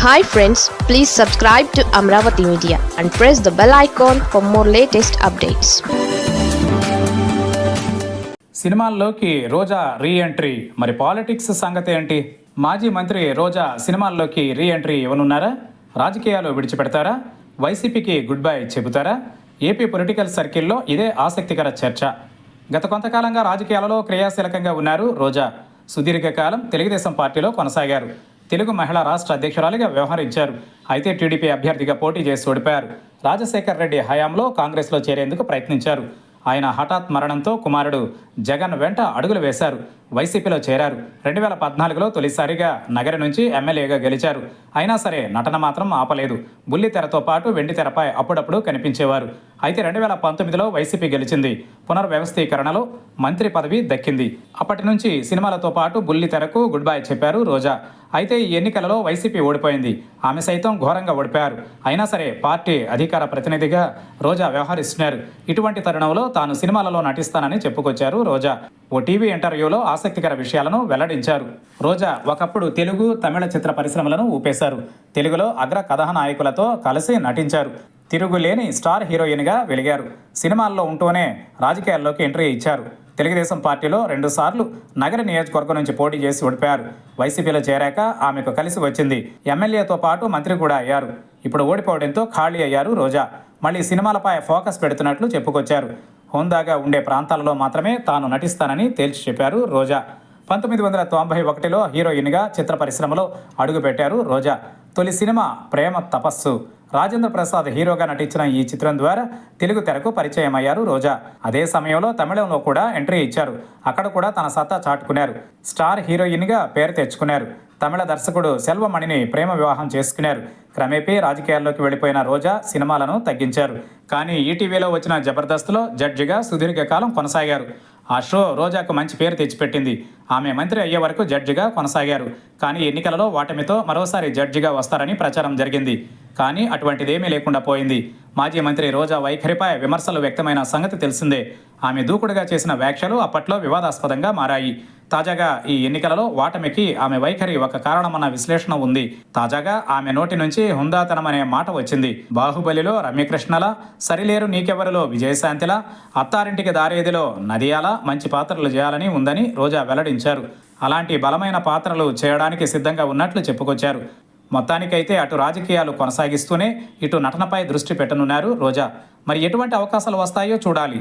Hi friends, please subscribe to Amravati Media and press the bell icon for more latest updates. సినిమాల్లోకి రోజా re entry. మరి politics సంగతి ఏంటి? మాజీ మంత్రి రోజా సినిమాల్లోకి రీ ఎంట్రీ ఇవ్వనున్నారా? రాజకీయాలు విడిచిపెడతారా? వైసీపీకి గుడ్ బై చెబుతారా? ఏపీ పొలిటికల్ సర్కిల్లో ఇదే ఆసక్తికర చర్చ. గత కొంతకాలంగా రాజకీయాలలో క్రియాశీలకంగా ఉన్నారు రోజా. సుదీర్ఘకాలం తెలుగుదేశం పార్టీలో కొనసాగారు. తెలుగు మహిళా రాష్ట్ర అధ్యక్షురాలిగా వ్యవహరించారు. అయితే టీడీపీ అభ్యర్థిగా పోటీ చేసి ఓడిపోయారు. రాజశేఖర్ రెడ్డి హయాంలో కాంగ్రెస్లో చేరేందుకు ప్రయత్నించారు. ఆయన హఠాత్ మరణంతో కుమారుడు జగన్ వెంట అడుగులు వేశారు. వైసీపీలో చేరారు. 2014లో తొలిసారిగా నగరి నుంచి ఎమ్మెల్యేగా గెలిచారు. అయినా సరే నటన మాత్రం ఆపలేదు. బుల్లి తెరతో పాటు వెండి తెరపై అప్పుడప్పుడు కనిపించేవారు. అయితే 2019లో వైసీపీ గెలిచింది. పునర్వ్యవస్థీకరణలో మంత్రి పదవి దక్కింది. అప్పటి నుంచి సినిమాలతో పాటు బుల్లి తెరకు గుడ్ బై చెప్పారు రోజా. అయితే ఈ ఎన్నికలలో వైసీపీ ఓడిపోయింది. ఆమె సైతం ఘోరంగా ఓడిపోయారు. అయినా సరే పార్టీ అధికార ప్రతినిధిగా రోజా వ్యవహరిస్తున్నారు. ఇటువంటి తరుణంలో తాను సినిమాలలో నటిస్తానని చెప్పుకొచ్చారు రోజా. ఓ టీవీ ఇంటర్వ్యూలో ఆసక్తికర విషయాలను వెల్లడించారు. రోజా ఒకప్పుడు తెలుగు, తమిళ చిత్ర పరిశ్రమలను ఊపేశారు. తెలుగులో అగ్ర కథానాయకులతో కలిసి నటించారు. తిరుగులేని స్టార్ హీరోయిన్గా వెలిగారు. సినిమాల్లో ఉంటూనే రాజకీయాల్లోకి ఎంట్రీ ఇచ్చారు. తెలుగుదేశం పార్టీలో 2 సార్లు నగర నియోజకవర్గం నుంచి పోటీ చేసి ఓడిపోయారు. వైసీపీలో చేరాక ఆమెకు కలిసి వచ్చింది. ఎమ్మెల్యేతో పాటు మంత్రి కూడా అయ్యారు. ఇప్పుడు ఓడిపోవడంతో ఖాళీ అయ్యారు రోజా. మళ్ళీ సినిమాలపై ఫోకస్ పెడుతున్నట్లు చెప్పుకొచ్చారు. హోందాగా ఉండే ప్రాంతాలలో మాత్రమే తాను నటిస్తానని తేల్చి చెప్పారు రోజా. 1991లో హీరోయిన్గా చిత్ర పరిశ్రమలో అడుగుపెట్టారు రోజా. తొలి సినిమా ప్రేమ తపస్సు. రాజేంద్ర ప్రసాద్ హీరోగా నటించిన ఈ చిత్రం ద్వారా తెలుగు తెరకు పరిచయం అయ్యారు రోజా. అదే సమయంలో తమిళంలో కూడా ఎంట్రీ ఇచ్చారు. అక్కడ కూడా తన సత్తా చాటుకున్నారు. స్టార్ హీరోయిన్గా పేరు తెచ్చుకున్నారు. తమిళ దర్శకుడు సెల్వమణిని ప్రేమ వివాహం చేసుకున్నారు. క్రమేపీ రాజకీయాల్లోకి వెళ్ళిపోయిన రోజా సినిమాలను తగ్గించారు. కానీ ఈటీవీలో వచ్చిన జబర్దస్త్లో జడ్జిగా సుదీర్ఘకాలం కొనసాగారు. ఆ షో రోజాకు మంచి పేరు తెచ్చిపెట్టింది. ఆమె మంత్రి అయ్యే వరకు జడ్జిగా కొనసాగారు. కానీ ఎన్నికలలో ఓటమితో మరోసారి జడ్జిగా వస్తారని ప్రచారం జరిగింది. కానీ అటువంటిదేమీ లేకుండా పోయింది. మాజీ మంత్రి రోజా వైఖరిపై విమర్శలు వ్యక్తమైన సంగతి తెలిసిందే. ఆమె దూకుడుగా చేసిన వ్యాఖ్యలు అప్పట్లో వివాదాస్పదంగా మారాయి. తాజాగా ఈ ఎన్నికలలో ఓటమికి ఆమె వైఖరి ఒక కారణమన్న విశ్లేషణ ఉంది. తాజాగా ఆమె నోటి నుంచి హుందాతనం అనే మాట వచ్చింది. బాహుబలిలో రమ్యకృష్ణలా, సరిలేరు నీకెవరిలో విజయశాంతిలా, అత్తారింటికి దారేదిలో నదియాలా మంచి పాత్రలు చేయాలని ఉందని రోజా వెల్లడించారు. అలాంటి బలమైన పాత్రలు చేయడానికి సిద్ధంగా ఉన్నట్లు చెప్పుకొచ్చారు. మొత్తానికైతే అటు రాజకీయాలు కొనసాగిస్తూనే ఇటు నటనపై దృష్టి పెట్టనున్నారు రోజా. మరి ఎటువంటి అవకాశాలు వస్తాయో చూడాలి.